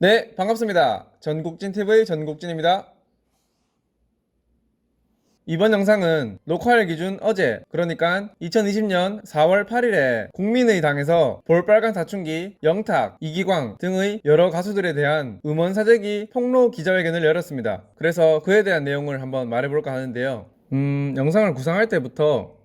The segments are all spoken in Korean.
네, 반갑습니다. 전국진TV 전국진입니다. 이번 영상은 녹화일 기준 어제, 그러니까 2020년 4월 8일에 국민의당에서 볼빨간 사춘기, 영탁, 이기광 등의 여러 가수들에 대한 음원사재기 폭로 기자회견을 열었습니다. 그래서 그에 대한 내용을 한번 말해볼까 하는데요. 영상을 구상할 때부터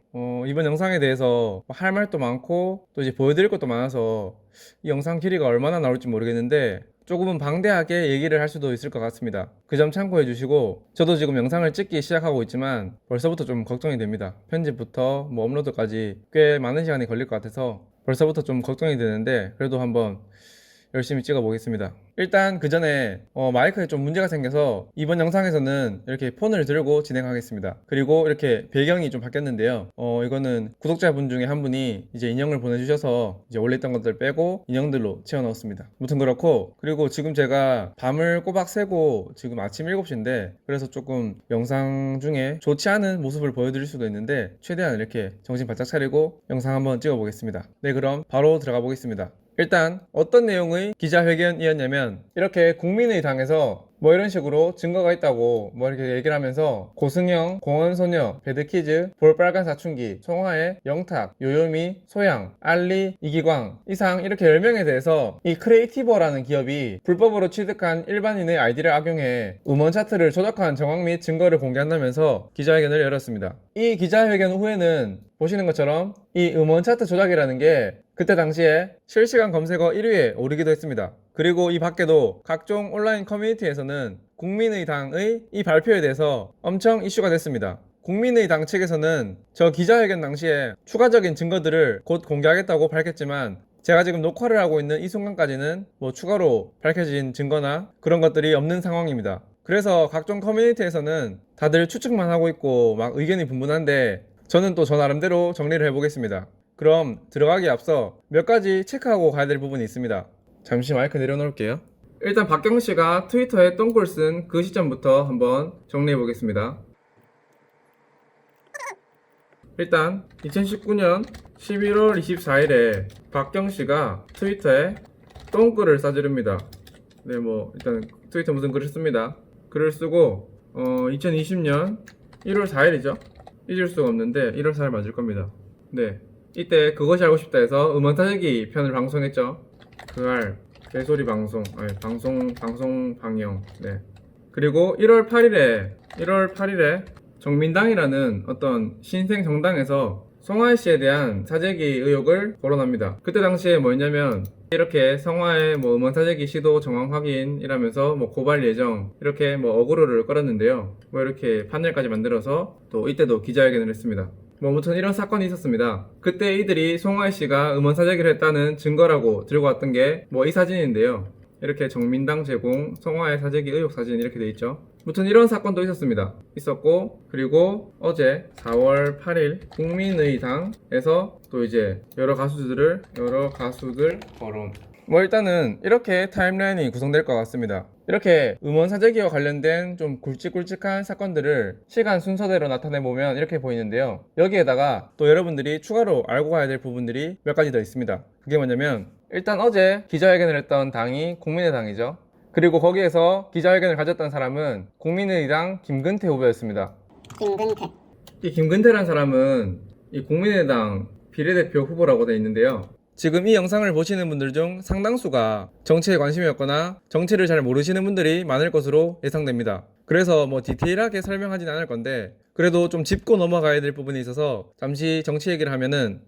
이번 영상에 대해서 할 말도 많고 또 이제 보여드릴 것도 많아서 이 영상 길이가 얼마나 나올지 모르겠는데 조금은 방대하게 얘기를 할 수도 있을 것 같습니다. 그 점 참고해 주시고, 저도 지금 영상을 찍기 시작하고 있지만 벌써부터 좀 걱정이 됩니다. 편집부터 업로드까지 꽤 많은 시간이 걸릴 것 같아서 벌써부터 좀 걱정이 되는데, 그래도 한번 열심히 찍어 보겠습니다. 일단 그 전에 마이크에 좀 문제가 생겨서 이번 영상에서는 이렇게 폰을 들고 진행하겠습니다. 그리고 이렇게 배경이 좀 바뀌었는데요. 이거는 구독자분 중에 한 분이 이제 인형을 보내주셔서 이제 원래 있던 것들 빼고 인형들로 채워 넣었습니다. 무튼 그렇고, 그리고 지금 제가 밤을 꼬박 새고 지금 아침 7시인데, 그래서 조금 영상 중에 좋지 않은 모습을 보여드릴 수도 있는데 최대한 이렇게 정신 바짝 차리고 영상 한번 찍어 보겠습니다. 네, 그럼 바로 들어가 보겠습니다. 일단 어떤 내용의 기자회견이었냐면, 이렇게 국민의당에서 이런 식으로 증거가 있다고 이렇게 얘기를 하면서 고승영, 공원소녀, 배드키즈, 볼빨간 사춘기, 송하혜, 영탁, 요요미, 소양, 알리, 이기광 이상 이렇게 10명에 대해서 이 크리에이티버라는 기업이 불법으로 취득한 일반인의 아이디를 악용해 음원 차트를 조작한 정황 및 증거를 공개한다면서 기자회견을 열었습니다. 이 기자회견 후에는 보시는 것처럼 이 음원 차트 조작이라는 게 그때 당시에 실시간 검색어 1위에 오르기도 했습니다. 그리고 이 밖에도 각종 온라인 커뮤니티에서는 국민의당의 이 발표에 대해서 엄청 이슈가 됐습니다. 국민의당 측에서는 저 기자회견 당시에 추가적인 증거들을 곧 공개하겠다고 밝혔지만, 제가 지금 녹화를 하고 있는 이 순간까지는 추가로 밝혀진 증거나 그런 것들이 없는 상황입니다. 그래서 각종 커뮤니티에서는 다들 추측만 하고 있고 막 의견이 분분한데, 저는 또 저 나름대로 정리를 해보겠습니다. 그럼 들어가기에 앞서 몇 가지 체크하고 가야 될 부분이 있습니다. 잠시 마이크 내려놓을게요. 일단 박경씨가 트위터에 똥글 쓴 그 시점부터 한번 정리해 보겠습니다. 일단 2019년 11월 24일에 박경씨가 트위터에 똥글을 싸지릅니다. 네, 일단 트위터 무슨 글을 씁니다. 글을 쓰고 2020년 1월 4일이죠. 잊을 수가 없는데 1월 4일 맞을 겁니다. 네, 이때 그것이 알고 싶다 해서 음원 타재기 편을 방송했죠. 그알 개소리 방송, 아니 방송 방영. 네. 그리고 1월 8일에 정민당이라는 어떤 신생 정당에서 성화혜 씨에 대한 사재기 의혹을 거론합니다. 그때 당시에 뭐였냐면, 이렇게 성화혜 음원 사재기 시도 정황 확인이라면서 고발 예정, 이렇게 어그로를 끌었는데요. 이렇게 판넬까지 만들어서 또 이때도 기자회견을 했습니다. 아무튼 이런 사건이 있었습니다. 그때 이들이 송하혜 씨가 음원 사재기를 했다는 증거라고 들고 왔던 게 이 사진인데요. 이렇게 정민당 제공 송하혜 사재기 의혹 사진 이렇게 돼 있죠. 아무튼 이런 사건도 있었고, 그리고 어제 4월 8일 국민의당에서 또 이제 여러 가수들 거론. 일단은 이렇게 타임라인이 구성될 것 같습니다. 이렇게 음원 사재기와 관련된 좀 굵직굵직한 사건들을 시간 순서대로 나타내보면 이렇게 보이는데요. 여기에다가 또 여러분들이 추가로 알고 가야 될 부분들이 몇 가지 더 있습니다. 그게 뭐냐면, 일단 어제 기자회견을 했던 당이 국민의당이죠. 그리고 거기에서 기자회견을 가졌던 사람은 국민의당 김근태 후보였습니다. 이 김근태란 사람은 이 국민의당 비례대표 후보라고 되어 있는데요. 지금 이 영상을 보시는 분들 중 상당수가 정치에 관심이 없거나 정치를 잘 모르시는 분들이 많을 것으로 예상됩니다. 그래서 디테일하게 설명하진 않을 건데, 그래도 좀 짚고 넘어가야 될 부분이 있어서 잠시 정치 얘기를 하면은,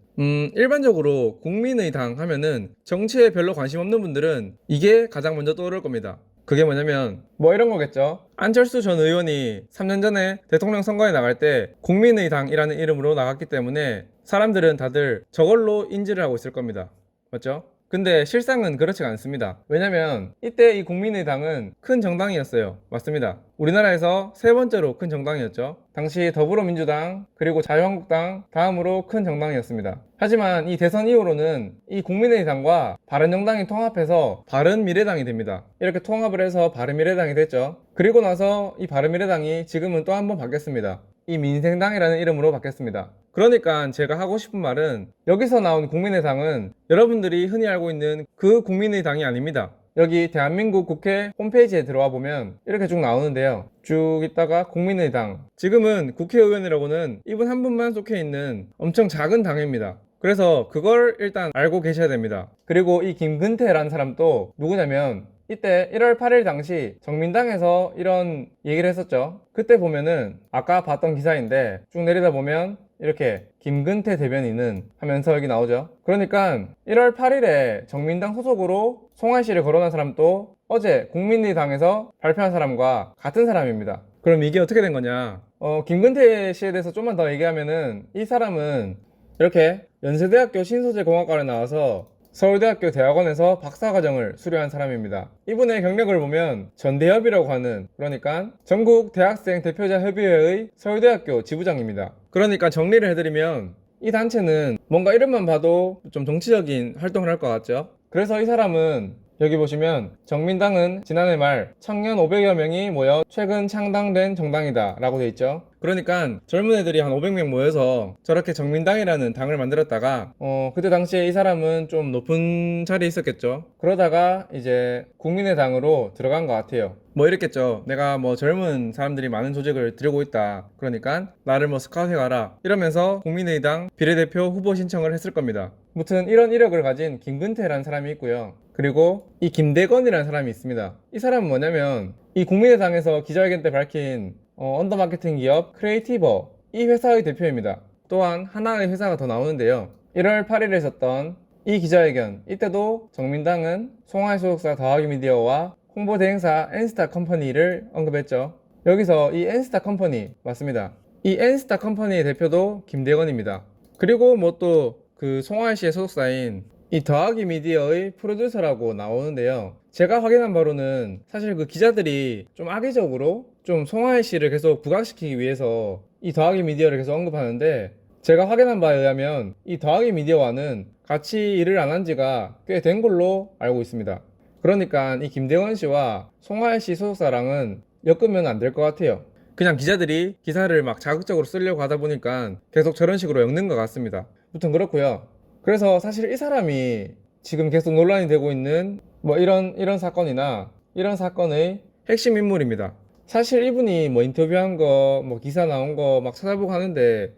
일반적으로 국민의당 하면은 정치에 별로 관심 없는 분들은 이게 가장 먼저 떠오를 겁니다. 그게 뭐냐면 이런 거겠죠. 안철수 전 의원이 3년 전에 대통령 선거에 나갈 때 국민의당이라는 이름으로 나갔기 때문에 사람들은 다들 저걸로 인지를 하고 있을 겁니다. 맞죠? 근데 실상은 그렇지가 않습니다. 왜냐면 이때 이 국민의당은 큰 정당이었어요. 맞습니다. 우리나라에서 세 번째로 큰 정당이었죠. 당시 더불어민주당 그리고 자유한국당 다음으로 큰 정당이었습니다. 하지만 이 대선 이후로는 이 국민의당과 바른정당이 통합해서 바른미래당이 됩니다. 이렇게 통합을 해서 바른미래당이 됐죠. 그리고 나서 이 바른미래당이 지금은 또 한 번 바뀌었습니다. 이 민생당이라는 이름으로 바뀌었습니다. 그러니까 제가 하고 싶은 말은, 여기서 나온 국민의당은 여러분들이 흔히 알고 있는 그 국민의당이 아닙니다. 여기 대한민국 국회 홈페이지에 들어와 보면 이렇게 쭉 나오는데요. 쭉 있다가 국민의당. 지금은 국회의원이라고는 이분 한 분만 속해 있는 엄청 작은 당입니다. 그래서 그걸 일단 알고 계셔야 됩니다. 그리고 이 김근태라는 사람도 누구냐면 이때 1월 8일 당시 정민당에서 이런 얘기를 했었죠. 그때 보면은 아까 봤던 기사인데 쭉 내리다 보면 이렇게 김근태 대변인은 하면서 여기 나오죠. 그러니까 1월 8일에 정민당 소속으로 송하이 씨를 거론한 사람도 어제 국민의당에서 발표한 사람과 같은 사람입니다. 그럼 이게 어떻게 된 거냐? 김근태 씨에 대해서 좀만 더 얘기하면은 이 사람은 이렇게 연세대학교 신소재공학과를 나와서 서울대학교 대학원에서 박사과정을 수료한 사람입니다. 이분의 경력을 보면 전대협이라고 하는, 그러니까 전국 대학생 대표자 협의회의 서울대학교 지부장입니다. 그러니까 정리를 해드리면 이 단체는 뭔가 이름만 봐도 좀 정치적인 활동을 할 것 같죠. 그래서 이 사람은 여기 보시면 정민당은 지난해 말 청년 500여 명이 모여 최근 창당된 정당이다 라고 돼 있죠. 그러니까 젊은 애들이 한 500명 모여서 저렇게 정민당이라는 당을 만들었다가 그때 당시에 이 사람은 좀 높은 자리에 있었겠죠. 그러다가 이제 국민의당으로 들어간 것 같아요. 뭐 이랬겠죠. 내가 뭐 젊은 사람들이 많은 조직을 들고 있다, 그러니까 나를 뭐 스카우트해가라 이러면서 국민의당 비례대표 후보 신청을 했을 겁니다. 무튼 이런 이력을 가진 김근태라는 사람이 있고요. 그리고 이 김대건이라는 사람이 있습니다. 이 사람은 뭐냐면 이 국민의당에서 기자회견 때 밝힌 언더마케팅 기업 크리에이티버, 이 회사의 대표입니다. 또한 하나의 회사가 더 나오는데요. 1월 8일에 있었던 이 기자회견, 이때도 정민당은 송하이 소속사 더하기 미디어와 홍보 대행사 엔스타 컴퍼니를 언급했죠. 여기서 이 엔스타 컴퍼니 맞습니다. 이 엔스타 컴퍼니의 대표도 김대건입니다. 그리고 뭐 또 그 송하이 씨의 소속사인 이 더하기 미디어의 프로듀서라고 나오는데요. 제가 확인한 바로는 사실 그 기자들이 좀 악의적으로 좀 송하이 씨를 계속 부각시키기 위해서 이 더하기 미디어를 계속 언급하는데, 제가 확인한 바에 의하면 이 더하기 미디어와는 같이 일을 안 한 지가 꽤 된 걸로 알고 있습니다. 그러니까 이 김대건 씨와 송하이 씨 소속사랑은 엮으면 안 될 것 같아요. 그냥 기자들이 기사를 막 자극적으로 쓰려고 하다 보니까 계속 저런 식으로 엮는 것 같습니다. 아무튼 그렇고요. 그래서 사실 이 사람이 지금 계속 논란이 되고 있는 뭐 이런 사건이나 이런 사건의 핵심 인물입니다. 사실 이분이 뭐 인터뷰한 거, 뭐 기사 나온 거 막 찾아보고 하는데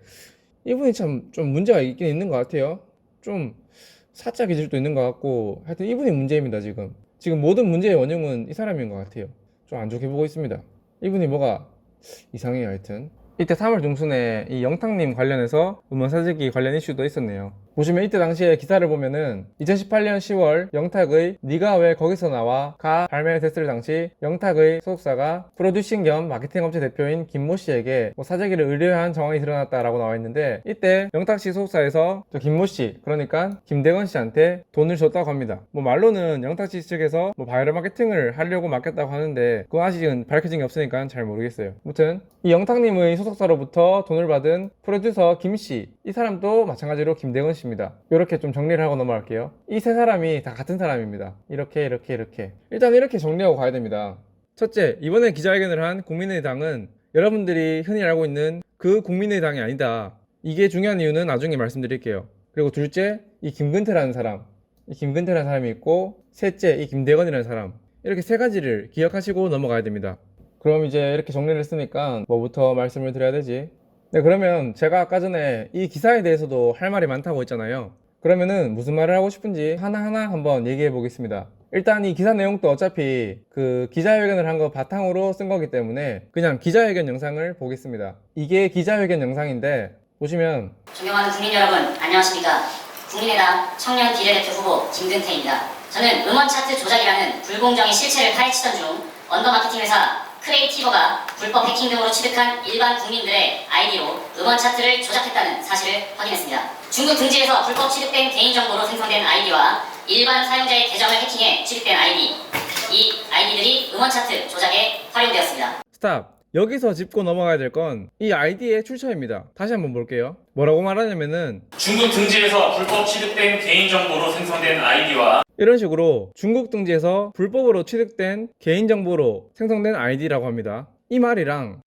이분이 참 좀 문제가 있긴 있는 것 같아요. 좀 사짜 기질도 있는 것 같고, 하여튼 이분이 문제입니다. 지금 모든 문제의 원흉은 이 사람인 것 같아요. 좀 안 좋게 보고 있습니다. 이분이 뭐가 이상해요. 하여튼 이때 3월 중순에 이 영탁님 관련해서 음원 사재기 관련 이슈도 있었네요. 보시면 이때 당시에 기사를 보면은 2018년 10월 영탁의 네가 왜 거기서 나와?가 발매됐을 당시 영탁의 소속사가 프로듀싱 겸 마케팅 업체 대표인 김모 씨에게 사재기를 의뢰한 정황이 드러났다라고 나와 있는데, 이때 영탁 씨 소속사에서 저 김모 씨, 그러니까 김대건 씨한테 돈을 줬다고 합니다. 뭐 말로는 영탁 씨 측에서 뭐 바이럴 마케팅을 하려고 맡겼다고 하는데 그건 아직은 밝혀진 게 없으니까 잘 모르겠어요. 아무튼 이 영탁님의 소속사로부터 돈을 받은 프로듀서 김씨, 이 사람도 마찬가지로 김대건 씨입니다. 이렇게 좀 정리를 하고 넘어갈게요. 이 세 사람이 다 같은 사람입니다. 이렇게 일단 이렇게 정리하고 가야 됩니다. 첫째, 이번에 기자회견을 한 국민의당은 여러분들이 흔히 알고 있는 그 국민의당이 아니다. 이게 중요한 이유는 나중에 말씀드릴게요. 그리고 둘째, 이 김근태라는 사람이 있고, 셋째, 이 김대건이라는 사람, 이렇게 세 가지를 기억하시고 넘어가야 됩니다. 그럼 이제 이렇게 정리를 했으니까 뭐부터 말씀을 드려야 되지? 네, 그러면 제가 아까 전에 이 기사에 대해서도 할 말이 많다고 했잖아요. 그러면은 무슨 말을 하고 싶은지 하나하나 한번 얘기해 보겠습니다. 일단 이 기사 내용도 어차피 그 기자회견을 한 거 바탕으로 쓴 거기 때문에 그냥 기자회견 영상을 보겠습니다. 이게 기자회견 영상인데 보시면, 존경하는 국민 여러분, 안녕하십니까? 국민의당 청년 비례대표 후보 김근태입니다. 저는 음원 차트 조작이라는 불공정의 실체를 파헤치던 중 언더마케팅 회사 크리에이티버가 불법 해킹 등으로 취득한 일반 국민들의 아이디로 음원 차트를 조작했다는 사실을 확인했습니다. 중국 등지에서 불법 취득된 개인정보로 생성된 아이디와 일반 사용자의 계정을 해킹해 취득된 아이디, 이 아이디들이 음원 차트 조작에 활용되었습니다. 스탑! 여기서 짚고 넘어가야 될 건 이 아이디의 출처입니다. 다시 한번 볼게요. 뭐라고 말하냐면은 중국 등지에서 불법 취득된 개인정보로 생성된 아이디와 이런 식으로 중국 등지에서 불법으로 취득된 개인정보로 생성된 아이디라고 합니다. 이 말이랑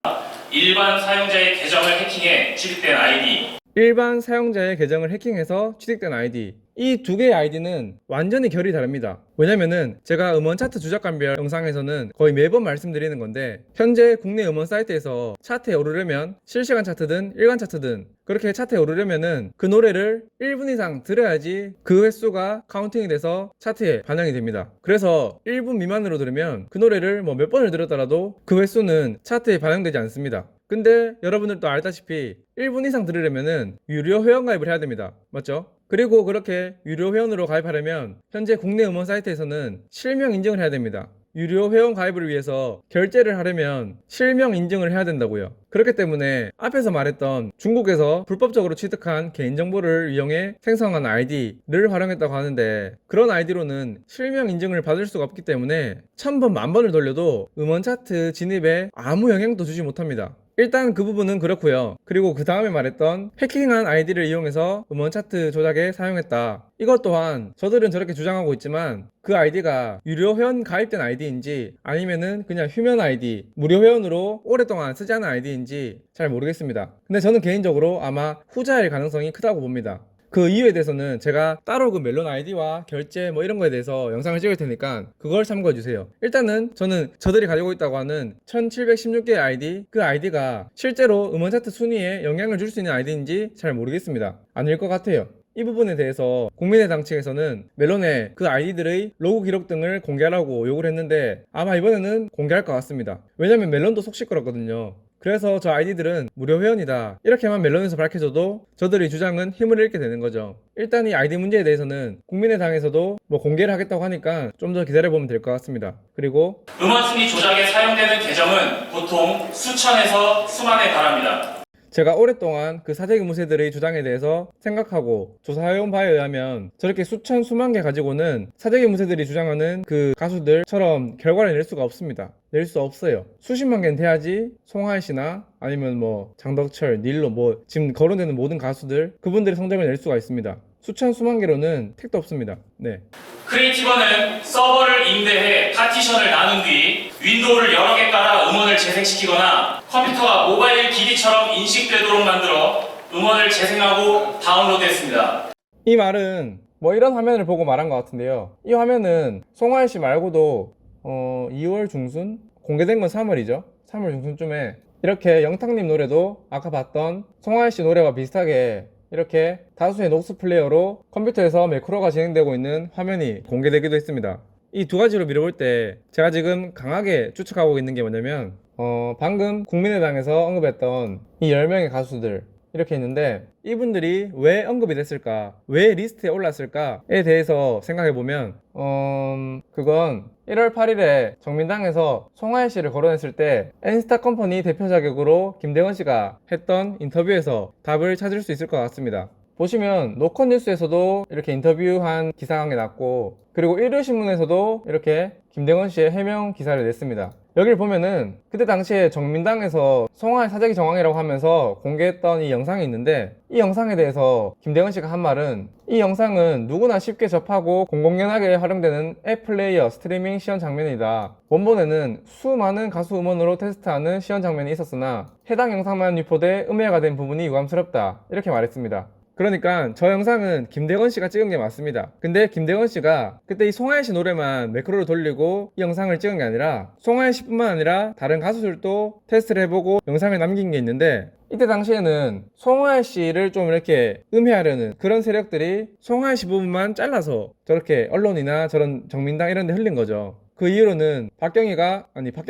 일반 사용자의 계정을 해킹해 취득된 아이디, 일반 사용자의 계정을 해킹해서 취득된 아이디, 이 두 개의 아이디는 완전히 결이 다릅니다. 왜냐면은 제가 음원 차트 주작감별 영상에서는 거의 매번 말씀드리는 건데, 현재 국내 음원 사이트에서 차트에 오르려면 실시간 차트든 일간 차트든 그렇게 차트에 오르려면은 그 노래를 1분 이상 들어야지 그 횟수가 카운팅이 돼서 차트에 반영이 됩니다. 그래서 1분 미만으로 들으면 그 노래를 뭐 몇 번을 들었더라도 그 횟수는 차트에 반영되지 않습니다. 근데 여러분들도 알다시피 1분 이상 들으려면은 유료 회원 가입을 해야 됩니다. 맞죠? 그리고 그렇게 유료 회원으로 가입하려면 현재 국내 음원 사이트에서는 실명 인증을 해야 됩니다. 유료 회원 가입을 위해서 결제를 하려면 실명 인증을 해야 된다고요. 그렇기 때문에 앞에서 말했던 중국에서 불법적으로 취득한 개인정보를 이용해 생성한 아이디를 활용했다고 하는데, 그런 아이디로는 실명 인증을 받을 수가 없기 때문에 1000번, 10,000번을 돌려도 음원 차트 진입에 아무 영향도 주지 못합니다. 일단 그 부분은 그렇고요. 그리고 그 다음에 말했던 해킹한 아이디를 이용해서 음원 차트 조작에 사용했다. 이것 또한 저들은 저렇게 주장하고 있지만 그 아이디가 유료 회원 가입된 아이디인지 아니면은 그냥 휴면 아이디, 무료 회원으로 오랫동안 쓰지 않은 아이디인지 잘 모르겠습니다. 근데 저는 개인적으로 아마 후자일 가능성이 크다고 봅니다. 그 이유에 대해서는 제가 따로 그 멜론 아이디와 결제 뭐 이런 거에 대해서 영상을 찍을 테니까 그걸 참고해 주세요. 일단은 저는 저들이 가지고 있다고 하는 1716개의 아이디, 그 아이디가 실제로 음원 차트 순위에 영향을 줄 수 있는 아이디인지 잘 모르겠습니다. 아닐 것 같아요. 이 부분에 대해서 국민의당 측에서는 멜론의 그 아이디들의 로그 기록 등을 공개하라고 요구를 했는데 아마 이번에는 공개할 것 같습니다. 왜냐면 멜론도 속 시끄럽거든요. 그래서 저 아이디들은 무료 회원이다 이렇게만 멜론에서 밝혀줘도 저들의 주장은 힘을 잃게 되는 거죠. 일단 이 아이디 문제에 대해서는 국민의당에서도 뭐 공개를 하겠다고 하니까 좀 더 기다려보면 될 것 같습니다. 그리고 음원 순위 조작에 사용되는 계정은 보통 수천에서 수만에 달합니다. 제가 오랫동안 그 사재기 무새들의 주장에 대해서 생각하고 조사해온 바에 의하면 저렇게 수천 수만 개 가지고는 사재기 무새들이 주장하는 그 가수들처럼 결과를 낼 수가 없습니다. 낼 수 없어요. 수십만 개는 돼야지 송하이 씨나 아니면 뭐 장덕철, 닐로 뭐 지금 거론되는 모든 가수들 그분들의 성적을 낼 수가 있습니다. 수천 수만 개로는 택도 없습니다. 네. 크리에이티버는 서버를 임대해 파티션을 나눈 뒤 윈도우를 여러 개 깔아 음원을 재생시키거나 컴퓨터가 모바일 기기처럼 인식되도록 만들어 음원을 재생하고 다운로드했습니다. 이 말은 뭐 이런 화면을 보고 말한 것 같은데요. 이 화면은 송하이 씨 말고도 2월 중순? 공개된 건 3월이죠. 3월 중순쯤에 이렇게 영탁님 노래도 아까 봤던 송하이 씨 노래와 비슷하게 이렇게 다수의 녹스 플레이어로 컴퓨터에서 매크로가 진행되고 있는 화면이 공개되기도 했습니다. 이 두 가지로 미뤄볼 때 제가 지금 강하게 추측하고 있는 게 뭐냐면 방금 국민의당에서 언급했던 이 10명의 가수들 이렇게 있는데 이분들이 왜 언급이 됐을까, 왜 리스트에 올랐을까에 대해서 생각해보면 그건 1월 8일에 정민당에서 송하이 씨를 거론했을 때 N스타 컴퍼니 대표 자격으로 김대건 씨가 했던 인터뷰에서 답을 찾을 수 있을 것 같습니다. 보시면 노컷 뉴스에서도 이렇게 인터뷰한 기사가 한 게 났고, 그리고 일요신문에서도 이렇게 김대건 씨의 해명 기사를 냈습니다. 여기를 보면은 그때 당시에 정민당에서 송하이 사재기 정황이라고 하면서 공개했던 이 영상이 있는데, 이 영상에 대해서 김대건 씨가 한 말은 이 영상은 누구나 쉽게 접하고 공공연하게 활용되는 앱 플레이어 스트리밍 시연 장면이다. 원본에는 수많은 가수 음원으로 테스트하는 시연 장면이 있었으나 해당 영상만 유포돼 음해가 된 부분이 유감스럽다. 이렇게 말했습니다. 그러니까 저 영상은 김대건 씨가 찍은 게 맞습니다. 근데 김대건 씨가 그때 이 송하이 씨 노래만 매크로를 돌리고 이 영상을 찍은 게 아니라 송하이 씨뿐만 아니라 다른 가수들도 테스트를 해보고 영상을 남긴 게 있는데, 이때 당시에는 송하이 씨를 좀 이렇게 음해하려는 그런 세력들이 송하이 씨 부분만 잘라서 저렇게 언론이나 저런 정민당 이런 데 흘린 거죠. 그 이후로는 박경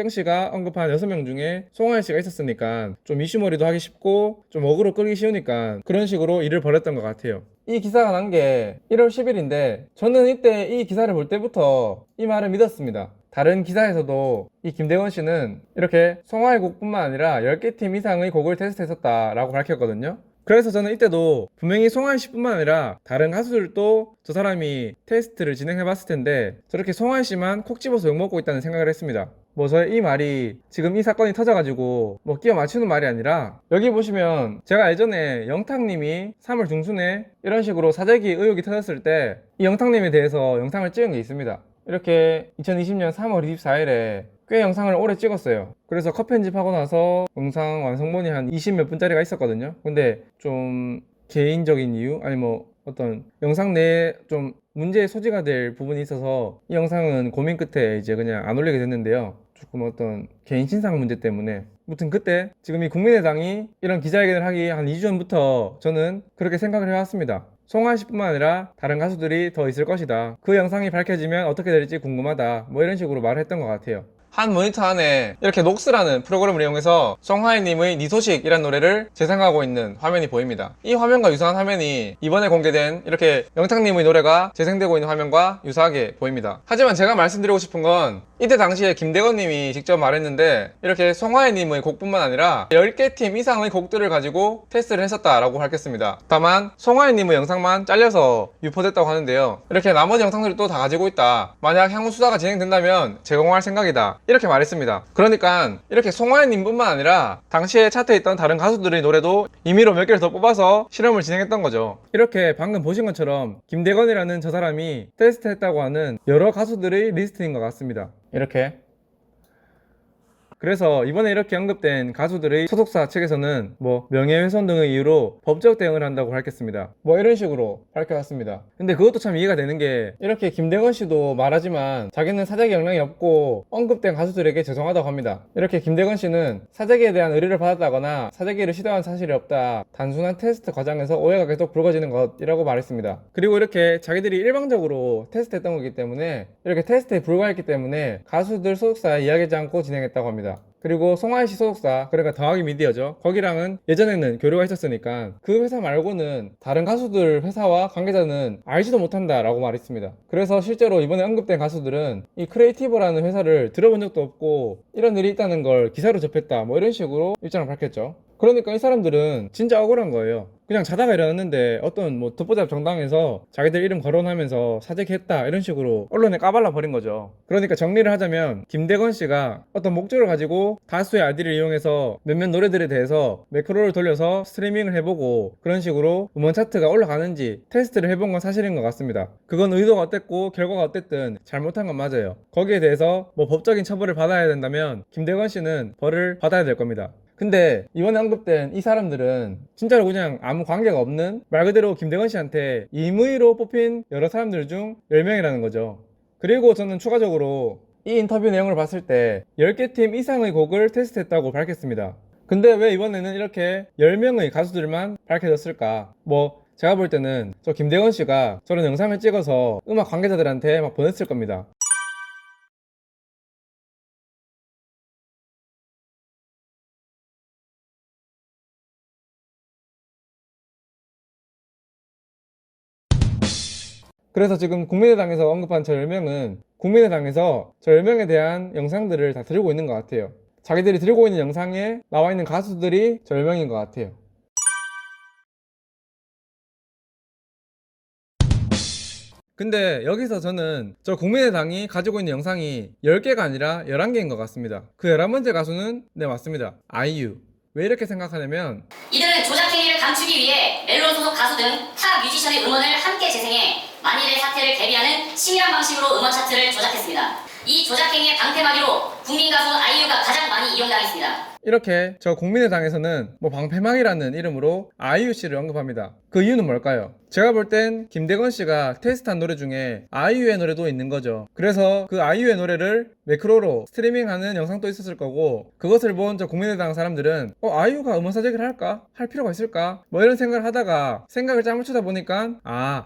씨가 언급한 6명 중에 송하이 씨가 있었으니까 좀 이슈머리도 하기 쉽고 좀 어그로 끌기 쉬우니까 그런 식으로 일을 벌였던 것 같아요. 이 기사가 난 게 1월 10일인데 저는 이때 이 기사를 볼 때부터 이 말을 믿었습니다. 다른 기사에서도 이 김대건 씨는 이렇게 송하이 곡뿐만 아니라 10개 팀 이상의 곡을 테스트했었다라고 밝혔거든요. 그래서 저는 이때도 분명히 송하이 씨뿐만 아니라 다른 가수들도 저 사람이 테스트를 진행해봤을 텐데 저렇게 송하이 씨만 콕 집어서 욕먹고 있다는 생각을 했습니다. 뭐 저의 이 말이 지금 이 사건이 터져가지고 뭐 끼워 맞추는 말이 아니라, 여기 보시면 제가 예전에 영탁님이 3월 중순에 이런 식으로 사재기 의혹이 터졌을 때 이 영탁님에 대해서 영상을 찍은 게 있습니다. 이렇게 2020년 3월 24일에 꽤 영상을 오래 찍었어요. 그래서 컷 편집하고 나서 영상 완성본이 한 20몇 분짜리가 있었거든요. 근데 좀 개인적인 이유, 아니 뭐 어떤 영상 내에 좀 문제의 소지가 될 부분이 있어서 이 영상은 고민 끝에 이제 그냥 안 올리게 됐는데요. 조금 어떤 개인 신상 문제 때문에. 아무튼 그때 지금 이 국민의당이 이런 기자회견을 하기 한 2주 전부터 저는 그렇게 생각을 해왔습니다. 송하이 씨뿐만 아니라 다른 가수들이 더 있을 것이다. 그 영상이 밝혀지면 어떻게 될지 궁금하다. 뭐 이런 식으로 말을 했던 것 같아요. 한 모니터 안에 이렇게 녹스라는 프로그램을 이용해서 송하이님의 니 소식이란 노래를 재생하고 있는 화면이 보입니다. 이 화면과 유사한 화면이 이번에 공개된 이렇게 영탁님의 노래가 재생되고 있는 화면과 유사하게 보입니다. 하지만 제가 말씀드리고 싶은 건 이때 당시에 김대건님이 직접 말했는데 이렇게 송하이님의 곡뿐만 아니라 10개 팀 이상의 곡들을 가지고 테스트를 했었다라고 밝혔습니다. 다만 송하이님의 영상만 잘려서 유포됐다고 하는데요. 이렇게 나머지 영상들을 또 다 가지고 있다. 만약 향후 수사가 진행된다면 제공할 생각이다. 이렇게 말했습니다. 그러니까 이렇게 송하이님 뿐만 아니라 당시에 차트에 있던 다른 가수들의 노래도 임의로 몇 개를 더 뽑아서 실험을 진행했던 거죠. 이렇게 방금 보신 것처럼 김대건이라는 저 사람이 테스트했다고 하는 여러 가수들의 리스트인 것 같습니다. 이렇게. 그래서 이번에 이렇게 언급된 가수들의 소속사 측에서는 뭐 명예훼손 등의 이유로 법적 대응을 한다고 밝혔습니다. 뭐 이런 식으로 밝혀왔습니다. 근데 그것도 참 이해가 되는 게 이렇게 김대건 씨도 말하지만 자기는 사재기 역량이 없고 언급된 가수들에게 죄송하다고 합니다. 이렇게 김대건 씨는 사재기에 대한 의뢰를 받았다거나 사재기를 시도한 사실이 없다. 단순한 테스트 과정에서 오해가 계속 불거지는 것이라고 말했습니다. 그리고 이렇게 자기들이 일방적으로 테스트했던 거기 때문에 이렇게 테스트에 불과했기 때문에 가수들 소속사에 이야기하지 않고 진행했다고 합니다. 그리고 송하이 씨 소속사, 그러니까 더하기 미디어죠. 거기랑은 예전에는 교류가 있었으니까 그 회사 말고는 다른 가수들 회사와 관계자는 알지도 못한다 라고 말했습니다. 그래서 실제로 이번에 언급된 가수들은 이 크리에이티브라는 회사를 들어본 적도 없고 이런 일이 있다는 걸 기사로 접했다 뭐 이런 식으로 입장을 밝혔죠. 그러니까 이 사람들은 진짜 억울한 거예요. 그냥 자다가 일어났는데 어떤 뭐 듣보잡 정당에서 자기들 이름 거론하면서 사재기했다 이런 식으로 언론에 까발라 버린 거죠. 그러니까 정리를 하자면 김대건 씨가 어떤 목적을 가지고 다수의 아이디를 이용해서 몇몇 노래들에 대해서 매크로를 돌려서 스트리밍을 해보고 그런 식으로 음원 차트가 올라가는지 테스트를 해본 건 사실인 것 같습니다. 그건 의도가 어땠고 결과가 어땠든 잘못한 건 맞아요. 거기에 대해서 뭐 법적인 처벌을 받아야 된다면 김대건 씨는 벌을 받아야 될 겁니다. 근데 이번에 언급된 이 사람들은 진짜로 그냥 아무 관계가 없는 말 그대로 김대건 씨한테 임의로 뽑힌 여러 사람들 중 10명이라는 거죠. 그리고 저는 추가적으로 이 인터뷰 내용을 봤을 때 10개 팀 이상의 곡을 테스트했다고 밝혔습니다. 근데 왜 이번에는 이렇게 10명의 가수들만 밝혀졌을까? 뭐 제가 볼 때는 저 김대건 씨가 저런 영상을 찍어서 음악 관계자들한테 막 보냈을 겁니다. 그래서 지금 국민의당에서 언급한 저 10명은 국민의당에서 저 10명에 대한 영상들을 다 들고 있는 것 같아요. 자기들이 들고 있는 영상에 나와 있는 가수들이 저 10명인 것 같아요. 근데 여기서 저는 저 국민의당이 가지고 있는 영상이 10개가 아니라 11개인 것 같습니다. 그 11번째 가수는 네 맞습니다. 아이유. 왜 이렇게 생각하냐면 이들은 조작 행위를 감추기 위해 멜론 소속 가수 등 타 뮤지션의 음원을 함께 재생해 만일의 사태를 대비하는 치밀한 방식으로 음원 차트를 조작했습니다. 이 조작 행위의 방패막이로 국민 가수 아이유가 가장 많이 이용당했습니다. 이렇게 저 국민의당에서는 뭐 방패막이라는 이름으로 아이유 씨를 언급합니다. 그 이유는 뭘까요? 제가 볼 땐 김대건 씨가 테스트한 노래 중에 아이유의 노래도 있는 거죠. 그래서 그 아이유의 노래를 매크로로 스트리밍하는 영상도 있었을 거고 그것을 본 저 국민의당 사람들은 아이유가 음원 사재기를 할까? 할 필요가 있을까? 뭐 이런 생각을 하다가 생각을 짜맞추다 보니까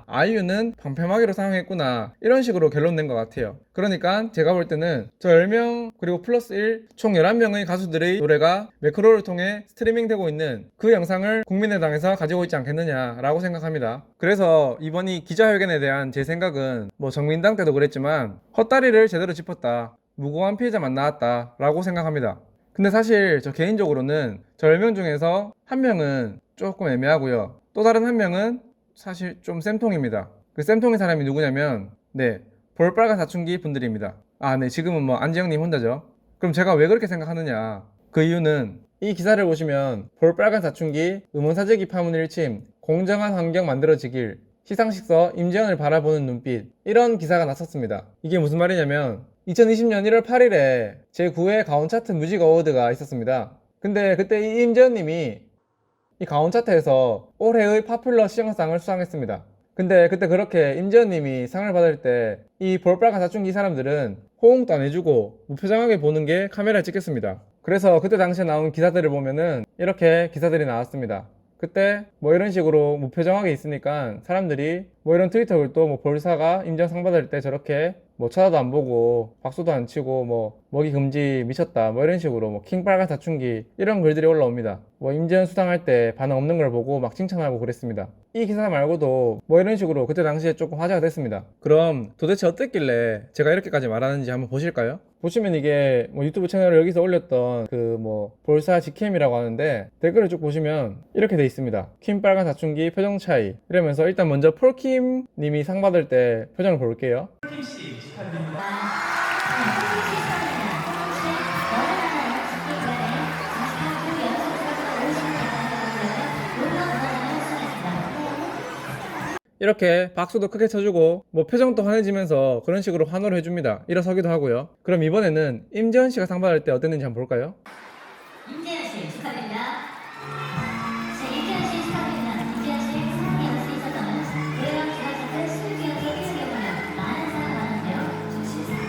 아이유는 방패막이로 사용했구나 이런 식으로 결론 낸 것 같아요. 그러니까 제가 볼 때는 저 10명 그리고 플러스 1 총 11명의 가수들의 노래가 매크로를 통해 스트리밍 되고 있는 그 영상을 국민의당에서 가지고 있지 않겠느냐라고 생각합니다. 그래서 이번 이 기자회견에 대한 제 생각은 뭐 정민당 때도 그랬지만 헛다리를 제대로 짚었다. 무고한 피해자만 나왔다 라고 생각합니다. 근데 사실 저 개인적으로는 저 10명 중에서 한 명은 조금 애매하고요. 또 다른 한 명은 사실 좀 쌤통입니다. 그 쌤통인 사람이 누구냐면 볼빨간 사춘기 분들입니다. 네 지금은 뭐 안지영님 혼자죠. 그럼 제가 왜 그렇게 생각하느냐. 그 이유는 이 기사를 보시면 볼빨간 사춘기 음원 사재기 파문 일침 공정한 환경 만들어지길 시상식서 임재현을 바라보는 눈빛 이런 기사가 났었습니다. 이게 무슨 말이냐면 2020년 1월 8일에 제9회 가온차트 뮤직 어워드가 있었습니다. 근데 그때 이 임재현님이 이 가온차트에서 올해의 파퓰러 시장상을 수상했습니다. 근데 그때 그렇게 임지연님이 상을 받을 때 이 볼빨간 사춘기 사람들은 호응도 안 해주고 무표정하게 보는 게 카메라에 찍혔습니다. 그래서 그때 당시에 나온 기사들을 보면은 이렇게 기사들이 나왔습니다. 그때 뭐 이런 식으로 무표정하게 있으니까 사람들이 뭐 이런 트위터 글도 뭐 볼사가 임지연 상 받을 때 저렇게 뭐 쳐다도 안 보고 박수도 안 치고 뭐 먹이 금지 미쳤다 뭐 이런 식으로 뭐 킹빨간 사춘기 이런 글들이 올라옵니다. 뭐 임지연 수상할 때 반응 없는 걸 보고 막 칭찬하고 그랬습니다. 이 기사 말고도 뭐 이런 식으로 그때 당시에 조금 화제가 됐습니다. 그럼 도대체 어땠길래 제가 이렇게까지 말하는지 한번 보실까요? 보시면 이게 뭐 유튜브 채널을 여기서 올렸던 그 뭐 볼사 직캠이라고 하는데 댓글을 쭉 보시면 이렇게 돼 있습니다. 킴 빨간 사춘기 표정 차이 이러면서 일단 먼저 폴킴 님이 상 받을 때 표정을 볼게요. 이렇게 박수도 크게 쳐주고 뭐 표정도 환해지면서 그런 식으로 환호를 해줍니다. 일어서기도 하고요. 그럼 이번에는 임지연 씨가 상 받을 때 어땠는지 한번 볼까요? 임재현 씨 축하드립니다. 네, 임재현 씨 축하드립니다. 임재현 씨 상이 얻을 수 있었다면 노래방 기획사들 수기억이 일기억하면 많은 사랑 많은데요. 중심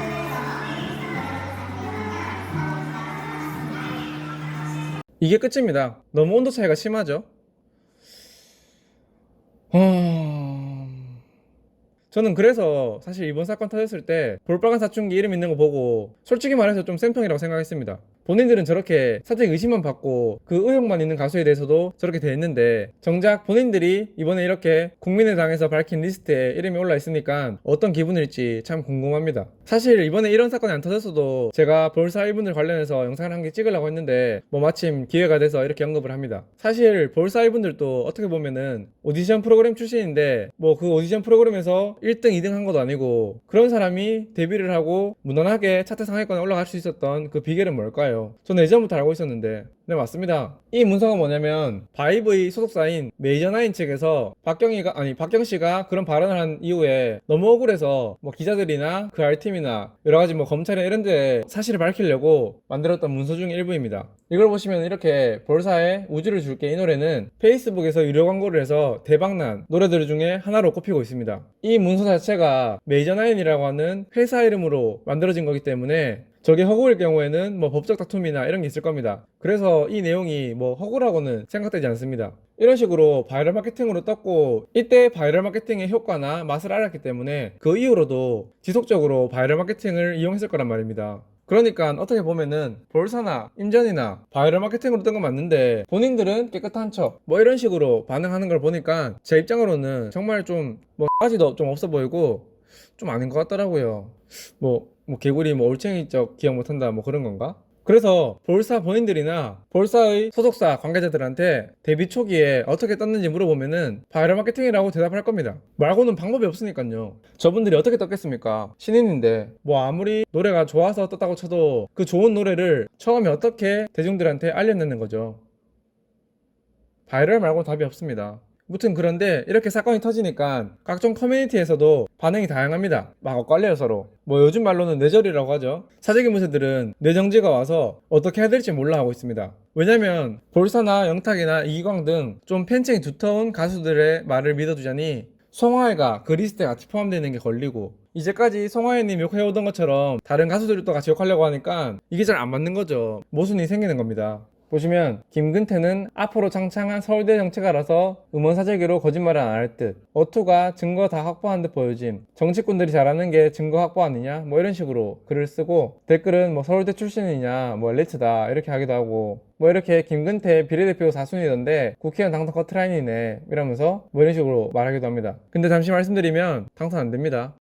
이게 끝입니다. 너무 온도 차이가 심하죠? 저는 그래서 사실 이번 사건 터졌을 때 볼빨간 사춘기 이름 있는 거 보고 솔직히 말해서 좀 쌤통이라고 생각했습니다. 본인들은 저렇게 사적 의심만 받고 그 의혹만 있는 가수에 대해서도 저렇게 돼 있는데 정작 본인들이 이번에 이렇게 국민의당에서 밝힌 리스트에 이름이 올라 있으니까 어떤 기분일지 참 궁금합니다. 사실 이번에 이런 사건이 안 터졌어도 제가 볼사 이분들 관련해서 영상을 한 개 찍으려고 했는데 뭐 마침 기회가 돼서 이렇게 언급을 합니다. 사실 볼사 이분들도 어떻게 보면은 오디션 프로그램 출신인데 뭐 그 오디션 프로그램에서 1등, 2등 한 것도 아니고 그런 사람이 데뷔를 하고 무난하게 차트 상위권에 올라갈 수 있었던 그 비결은 뭘까요? 저는 예전부터 알고 있었는데 네 맞습니다. 이 문서가 뭐냐면 바이브의 소속사인 메이저나인 측에서 박경씨가 그런 발언을 한 이후에 너무 억울해서 뭐 기자들이나 그 R팀이나 여러가지 뭐 검찰이나 이런 데 사실을 밝히려고 만들었던 문서 중 일부입니다. 이걸 보시면 이렇게 볼사의 우주를 줄게 이 노래는 페이스북에서 유료 광고를 해서 대박난 노래들 중에 하나로 꼽히고 있습니다. 이 문서 자체가 메이저나인이라고 하는 회사 이름으로 만들어진 거기 때문에 저게 허구일 경우에는 뭐 법적 다툼이나 이런 게 있을 겁니다. 그래서 이 내용이 뭐 허구라고는 생각되지 않습니다. 이런 식으로 바이럴 마케팅으로 떴고 이때 바이럴 마케팅의 효과나 맛을 알았기 때문에 그 이후로도 지속적으로 바이럴 마케팅을 이용했을 거란 말입니다. 그러니까 어떻게 보면은 볼사나 임전이나 바이럴 마케팅으로 뜬 건 맞는데 본인들은 깨끗한 척 뭐 이런 식으로 반응하는 걸 보니까 제 입장으로는 정말 좀 뭐 까지도 좀 없어 보이고 좀 아닌 것 같더라고요. 뭐 개구리 뭐 올챙이적 기억 못한다 뭐 그런 건가? 그래서 볼사 본인들이나 볼사의 소속사 관계자들한테 데뷔 초기에 어떻게 떴는지 물어보면은 바이럴 마케팅이라고 대답할 겁니다. 말고는 방법이 없으니까요. 저분들이 어떻게 떴겠습니까? 신인인데 뭐 아무리 노래가 좋아서 떴다고 쳐도 그 좋은 노래를 처음에 어떻게 대중들한테 알려내는 거죠. 바이럴 말고 답이 없습니다. 무튼 그런데 이렇게 사건이 터지니까 각종 커뮤니티에서도 반응이 다양합니다. 막 엇갈려요 서로. 뭐 요즘 말로는 뇌절이라고 하죠. 사재기 무새들은 뇌정지가 와서 어떻게 해야 될지 몰라 하고 있습니다. 왜냐면 볼사나 영탁이나 이기광 등 좀 팬층이 두터운 가수들의 말을 믿어주자니 송하예가 그 리스트에 같이 포함되는 게 걸리고 이제까지 송하예님 욕해오던 것처럼 다른 가수들도 같이 욕하려고 하니까 이게 잘 안 맞는 거죠. 모순이 생기는 겁니다. 보시면 김근태는 앞으로 창창한 서울대 정치가라서 음원 사재기로 거짓말을 안 할 듯, 어투가 증거 다 확보한 듯 보여짐, 정치꾼들이 잘하는 게 증거 확보 아니냐 뭐 이런 식으로 글을 쓰고 댓글은 뭐 서울대 출신이냐 뭐 엘리트다 이렇게 하기도 하고 뭐 이렇게 김근태 비례대표 4순위던데 국회의원 당선 커트라인이네 이러면서 뭐 이런 식으로 말하기도 합니다. 근데 잠시 말씀드리면 당선 안 됩니다.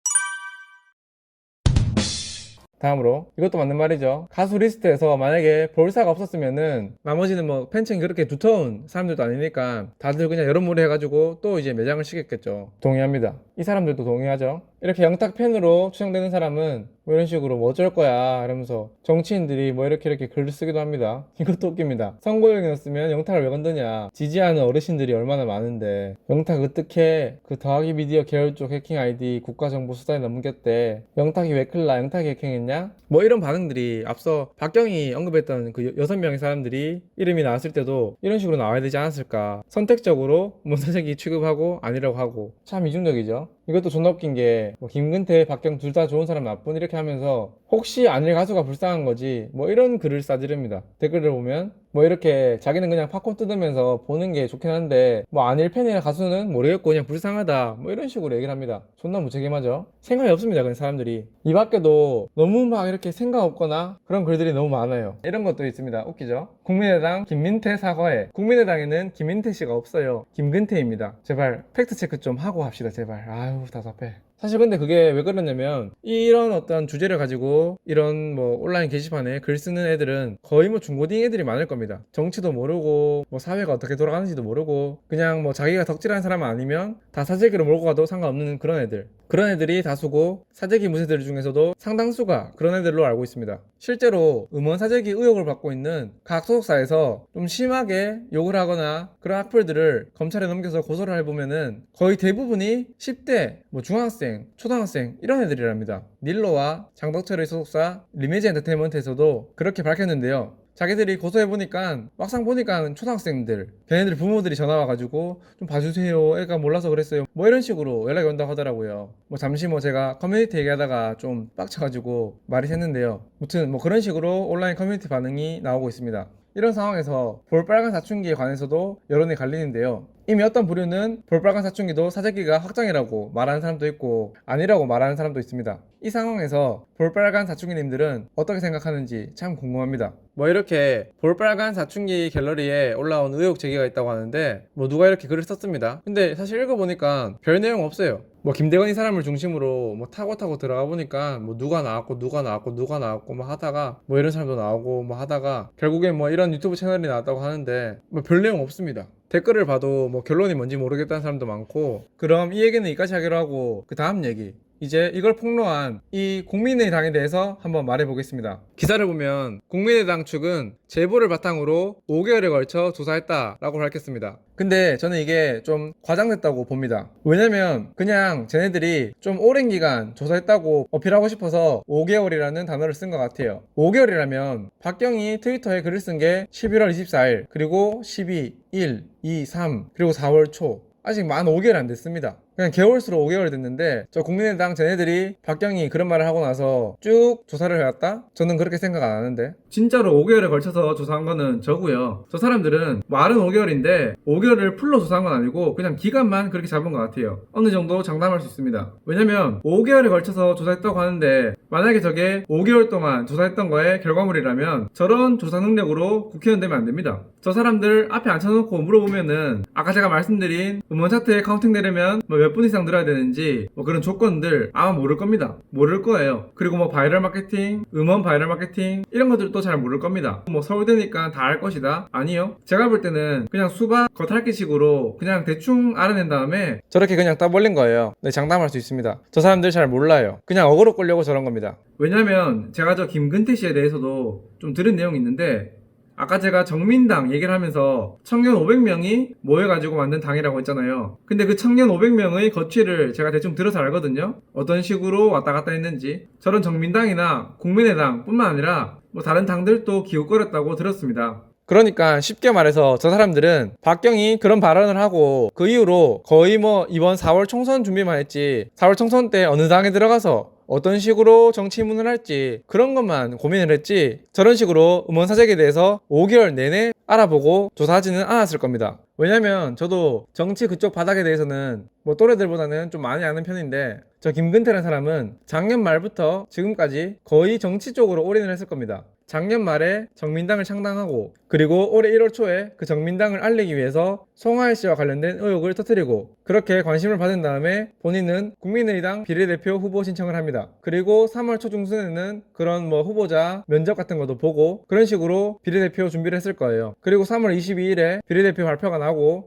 다음으로 이것도 맞는 말이죠. 가수 리스트에서 만약에 볼사가 없었으면은 나머지는 뭐 팬층이 그렇게 두터운 사람들도 아니니까 다들 그냥 여론몰이 해가지고 또 이제 매장을 시켰겠죠. 동의합니다. 이 사람들도 동의하죠. 이렇게 영탁팬으로 추정되는 사람은 뭐 이런 식으로 뭐 어쩔 거야 이러면서 정치인들이 뭐 이렇게 글을 쓰기도 합니다. 이것도 웃깁니다. 선거용이었으면 영탁을 왜 건드냐. 지지하는 어르신들이 얼마나 많은데 영탁 어떻게 그 더하기 미디어 계열 쪽 해킹 아이디 국가정보수사에 넘겼대. 영탁이 왜 클라 영탁이 해킹했냐? 뭐 이런 반응들이 앞서 박경이 언급했던 그 6명의 사람들이 이름이 나왔을 때도 이런 식으로 나와야 되지 않았을까. 선택적으로 문사재기 취급하고 아니라고 하고 참 이중적이죠. 이것도 존나 웃긴 게 뭐 김근태, 박경 둘 다 좋은 사람 나쁜 이렇게 하면서 혹시 아닐 가수가 불쌍한 거지 뭐 이런 글을 싸지릅니다. 댓글을 보면 뭐 이렇게 자기는 그냥 팝콘 뜯으면서 보는 게 좋긴 한데 뭐 아닐 팬이나 가수는 모르겠고 그냥 불쌍하다 뭐 이런 식으로 얘기를 합니다. 존나 무책임하죠. 생각이 없습니다. 그런 사람들이. 이 밖에도 너무 막 이렇게 생각 없거나 그런 글들이 너무 많아요. 이런 것도 있습니다. 웃기죠. 국민의당 김민태 사과해. 국민의당에는 김민태 씨가 없어요. 김근태입니다. 제발 팩트체크 좀 하고 합시다. 제발. 아유 답답해. 사실 근데 그게 왜 그러냐면 이런 어떤 주제를 가지고 이런 뭐 온라인 게시판에 글 쓰는 애들은 거의 뭐 중고딩 애들이 많을 겁니다. 정치도 모르고 뭐 사회가 어떻게 돌아가는지도 모르고 그냥 뭐 자기가 덕질하는 사람 아니면 다 사재기로 몰고 가도 상관없는 그런 애들. 그런 애들이 다수고 사재기 무새들 중에서도 상당수가 그런 애들로 알고 있습니다. 실제로 음원 사재기 의혹을 받고 있는 각 소속사에서 좀 심하게 욕을 하거나 그런 악플들을 검찰에 넘겨서 고소를 해보면은 거의 대부분이 10대, 뭐 중학생, 초등학생 이런 애들이랍니다. 닐로와 장덕철의 소속사 리메지 엔터테인먼트에서도 그렇게 밝혔는데요. 자기들이 고소해보니까 막상 보니까 초등학생들 걔네들 부모들이 전화 와가지고 좀 봐주세요 애가 몰라서 그랬어요 뭐 이런 식으로 연락이 온다고 하더라고요. 뭐 잠시 뭐 제가 커뮤니티 얘기하다가 좀 빡쳐가지고 말이 샜는데요. 무튼 뭐 그런 식으로 온라인 커뮤니티 반응이 나오고 있습니다. 이런 상황에서 볼빨간 사춘기에 관해서도 여론이 갈리는데요. 이미 어떤 부류는 볼빨간 사춘기도 사재기가 확정이라고 말하는 사람도 있고 아니라고 말하는 사람도 있습니다. 이 상황에서 볼빨간 사춘기님들은 어떻게 생각하는지 참 궁금합니다. 뭐 이렇게 볼빨간 사춘기 갤러리에 올라온 의혹 제기가 있다고 하는데 뭐 누가 이렇게 글을 썼습니다. 근데 사실 읽어보니까 별 내용 없어요. 뭐 김대건 이 사람을 중심으로 뭐 타고 들어가 보니까 뭐 누가 나왔고 뭐 하다가 뭐 이런 사람도 나오고 뭐 하다가 결국엔 뭐 이런 유튜브 채널이 나왔다고 하는데 뭐 별 내용 없습니다. 댓글을 봐도 뭐 결론이 뭔지 모르겠다는 사람도 많고 그럼 이 얘기는 여기까지 하기로 하고 그 다음 얘기 이제 이걸 폭로한 이 국민의당에 대해서 한번 말해보겠습니다. 기사를 보면 국민의당 측은 제보를 바탕으로 5개월에 걸쳐 조사했다라고 밝혔습니다. 근데 저는 이게 좀 과장됐다고 봅니다. 왜냐면 그냥 쟤네들이 좀 오랜 기간 조사했다고 어필하고 싶어서 5개월이라는 단어를 쓴 것 같아요. 5개월이라면 박경이 트위터에 글을 쓴 게 11월 24일 그리고 12, 1, 2, 3 그리고 4월 초 아직 만 5개월 안 됐습니다. 그냥 개월수로 5개월이 됐는데 저 국민의당 쟤네들이 박경이 그런 말을 하고 나서 쭉 조사를 해왔다? 저는 그렇게 생각 안 하는데 진짜로 5개월에 걸쳐서 조사한 거는 저고요. 저 사람들은 말은 5개월인데 5개월을 풀로 조사한 건 아니고 그냥 기간만 그렇게 잡은 것 같아요. 어느 정도 장담할 수 있습니다. 왜냐면 5개월에 걸쳐서 조사했다고 하는데 만약에 저게 5개월 동안 조사했던 거의 결과물이라면 저런 조사 능력으로 국회의원 되면 안 됩니다. 저 사람들 앞에 앉혀놓고 물어보면은 아까 제가 말씀드린 음원 차트에 카운팅 되려면 뭐 몇 분 이상 들어야 되는지 뭐 그런 조건들 아마 모를 겁니다. 모를 거예요. 그리고 뭐 바이럴 마케팅, 음원 바이럴 마케팅 이런 것들도 잘 모를 겁니다. 뭐 서울대니까 다 알 것이다? 아니요. 제가 볼 때는 그냥 수박 겉핥기식으로 그냥 대충 알아낸 다음에 저렇게 그냥 따버린 거예요. 네, 장담할 수 있습니다. 저 사람들 잘 몰라요. 그냥 어그로 끌려고 저런 겁니다. 왜냐면 제가 저 김근태 씨에 대해서도 좀 들은 내용이 있는데 아까 제가 정민당 얘기를 하면서 청년 500명이 모여가지고 만든 당이라고 했잖아요. 근데 그 청년 500명의 거취를 제가 대충 들어서 알거든요. 어떤 식으로 왔다 갔다 했는지. 저런 정민당이나 국민의당 뿐만 아니라 뭐 다른 당들도 기웃거렸다고 들었습니다. 그러니까 쉽게 말해서 저 사람들은 박경이 그런 발언을 하고 그 이후로 거의 뭐 이번 4월 총선 준비만 했지 4월 총선 때 어느 당에 들어가서 어떤 식으로 정치 입문을 할지 그런 것만 고민을 했지 저런 식으로 음원 사재기에 대해서 5개월 내내 알아보고 조사하지는 않았을 겁니다. 왜냐면 저도 정치 그쪽 바닥에 대해서는 뭐 또래들보다는 좀 많이 아는 편인데 저 김근태라는 사람은 작년 말부터 지금까지 거의 정치 쪽으로 올인을 했을 겁니다. 작년 말에 정민당을 창당하고 그리고 올해 1월 초에 그 정민당을 알리기 위해서 송하일 씨와 관련된 의혹을 터뜨리고 그렇게 관심을 받은 다음에 본인은 국민의당 비례대표 후보 신청을 합니다. 그리고 3월 초 중순에는 그런 뭐 후보자 면접 같은 것도 보고 그런 식으로 비례대표 준비를 했을 거예요. 그리고 3월 22일에 비례대표 발표가 나고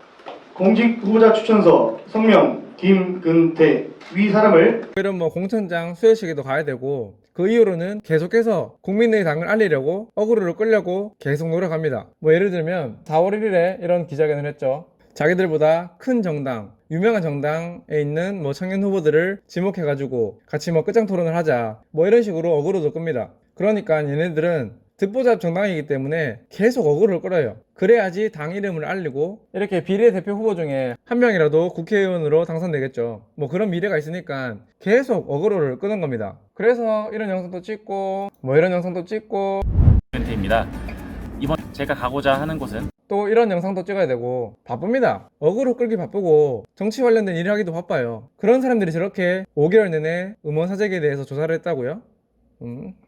공직 후보자 추천서 성명 김근태 위 사람을 이런 뭐 공천장 수여식에도 가야 되고 그 이후로는 계속해서 국민의 당을 알리려고 어그로를 끌려고 계속 노력합니다. 뭐 예를 들면 4월 1일에 이런 기자회견을 했죠. 자기들보다 큰 정당, 유명한 정당에 있는 뭐 청년 후보들을 지목해가지고 같이 뭐 끝장 토론을 하자, 뭐 이런 식으로 어그로도 끕니다. 그러니까 얘네들은 듣보잡 정당이기 때문에 계속 어그로를 끌어요. 그래야지 당 이름을 알리고 이렇게 비례대표 후보 중에 한 명이라도 국회의원으로 당선되겠죠. 뭐 그런 미래가 있으니까 계속 어그로를 끄는 겁니다. 그래서 이런 영상도 찍고 뭐 이런 영상도 찍고 김근태입니다. 이번 제가 가고자 하는 곳은 또 이런 영상도 찍어야 되고 바쁩니다. 어그로 끌기 바쁘고 정치 관련된 일을 하기도 바빠요. 그런 사람들이 저렇게 5개월 내내 음원 사재기에 대해서 조사를 했다고요?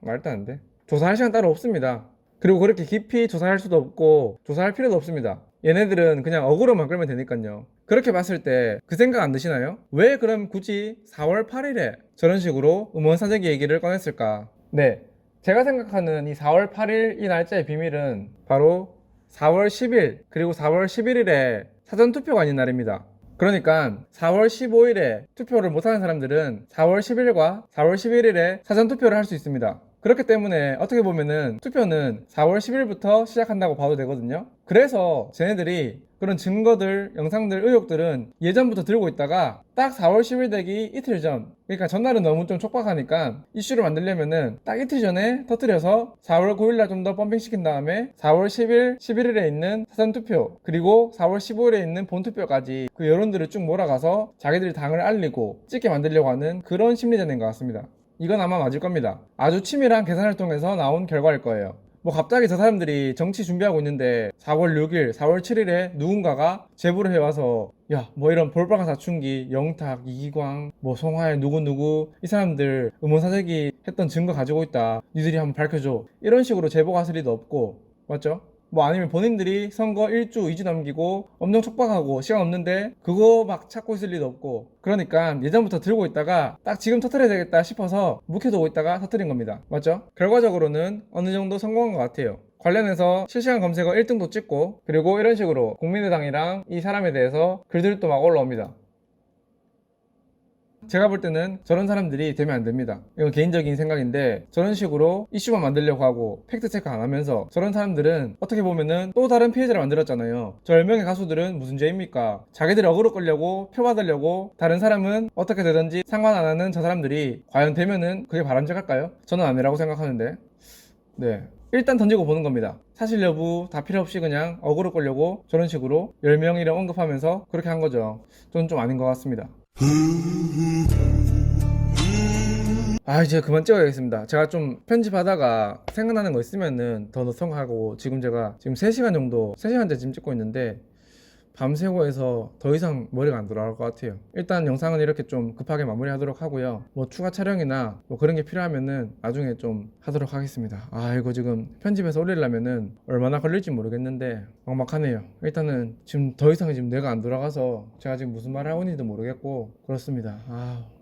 말도 안 돼. 조사할 시간 따로 없습니다. 그리고 그렇게 깊이 조사할 수도 없고 조사할 필요도 없습니다. 얘네들은 그냥 어그로만 끌면 되니까요. 그렇게 봤을 때 그 생각 안 드시나요? 왜 그럼 굳이 4월 8일에 저런 식으로 음원 사재기 얘기를 꺼냈을까? 네, 제가 생각하는 이 4월 8일 이 날짜의 비밀은 바로 4월 10일 그리고 4월 11일에 사전투표가 아닌 날입니다. 그러니까 4월 15일에 투표를 못하는 사람들은 4월 10일과 4월 11일에 사전투표를 할 수 있습니다. 그렇기 때문에 어떻게 보면은 투표는 4월 10일부터 시작한다고 봐도 되거든요. 그래서 쟤네들이 그런 증거들, 영상들, 의혹들은 예전부터 들고 있다가 딱 4월 10일 되기 이틀 전, 그러니까 전날은 너무 좀 촉박하니까 이슈를 만들려면은 딱 이틀 전에 터뜨려서 4월 9일날 좀 더 펌핑시킨 다음에 4월 10일, 11일에 있는 사전투표 그리고 4월 15일에 있는 본투표까지 그 여론들을 쭉 몰아가서 자기들 당을 알리고 찍게 만들려고 하는 그런 심리전인 것 같습니다. 이건 아마 맞을 겁니다. 아주 치밀한 계산을 통해서 나온 결과일 거예요. 뭐 갑자기 저 사람들이 정치 준비하고 있는데 4월 6일, 4월 7일에 누군가가 제보를 해와서 야, 뭐 이런 볼빨간 사춘기, 영탁, 이기광, 뭐 송하일 누구누구 이 사람들 음원 사재기 했던 증거 가지고 있다. 니들이 한번 밝혀줘. 이런 식으로 제보가 왔을 리도 없고, 맞죠? 뭐 아니면 본인들이 선거 1주, 2주 넘기고 엄청 촉박하고 시간 없는데 그거 막 찾고 있을 리도 없고, 그러니까 예전부터 들고 있다가 딱 지금 터뜨려야 되겠다 싶어서 묵혀두고 있다가 터뜨린 겁니다. 맞죠? 결과적으로는 어느 정도 성공한 것 같아요. 관련해서 실시간 검색어 1등도 찍고, 그리고 이런 식으로 국민의당이랑 이 사람에 대해서 글들도 막 올라옵니다. 제가 볼 때는 저런 사람들이 되면 안 됩니다. 이건 개인적인 생각인데, 저런 식으로 이슈만 만들려고 하고 팩트 체크 안 하면서 저런 사람들은 어떻게 보면은 또 다른 피해자를 만들었잖아요. 저 10명의 가수들은 무슨 죄입니까? 자기들이 어그로 끌려고 표 받으려고 다른 사람은 어떻게 되든지 상관 안 하는 저 사람들이 과연 되면은 그게 바람직할까요? 저는 아니라고 생각하는데, 네, 일단 던지고 보는 겁니다. 사실 여부 다 필요 없이 그냥 어그로 끌려고 저런 식으로 10명이랑 언급하면서 그렇게 한 거죠. 저는 좀 아닌 것 같습니다. 이제 그만 찍어야겠습니다. 제가 좀 편집하다가 생각나는 거 있으면은 더 넣성하고, 지금 제가 지금 3시간 정도, 3시간째 지금 찍고 있는데 밤새고 해서 더 이상 머리가 안 돌아갈 것 같아요. 일단 영상은 이렇게 좀 급하게 마무리하도록 하고요. 뭐 추가 촬영이나 뭐 그런 게 필요하면은 나중에 좀 하도록 하겠습니다. 이거 지금 편집해서 올리려면은 얼마나 걸릴지 모르겠는데 막막하네요. 일단은 지금 더 이상 지금 뇌가 안 돌아가서 제가 지금 무슨 말을 하고 있는지도 모르겠고 그렇습니다.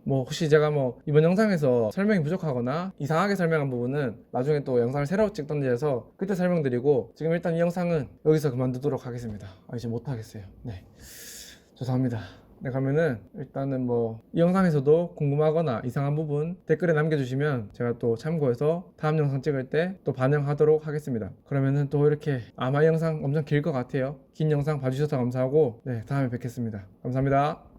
뭐 혹시 제가 뭐 이번 영상에서 설명이 부족하거나 이상하게 설명한 부분은 나중에 또 영상을 새로 찍던지 해서 그때 설명드리고, 지금 일단 이 영상은 여기서 그만두도록 하겠습니다. 이제 못하겠어요. 네, 죄송합니다. 네, 그러면은 일단은 뭐 이 영상에서도 궁금하거나 이상한 부분 댓글에 남겨주시면 제가 또 참고해서 다음 영상 찍을 때 또 반영하도록 하겠습니다. 그러면은 또 이렇게 아마 이 영상 엄청 길 것 같아요. 긴 영상 봐주셔서 감사하고, 네, 다음에 뵙겠습니다. 감사합니다.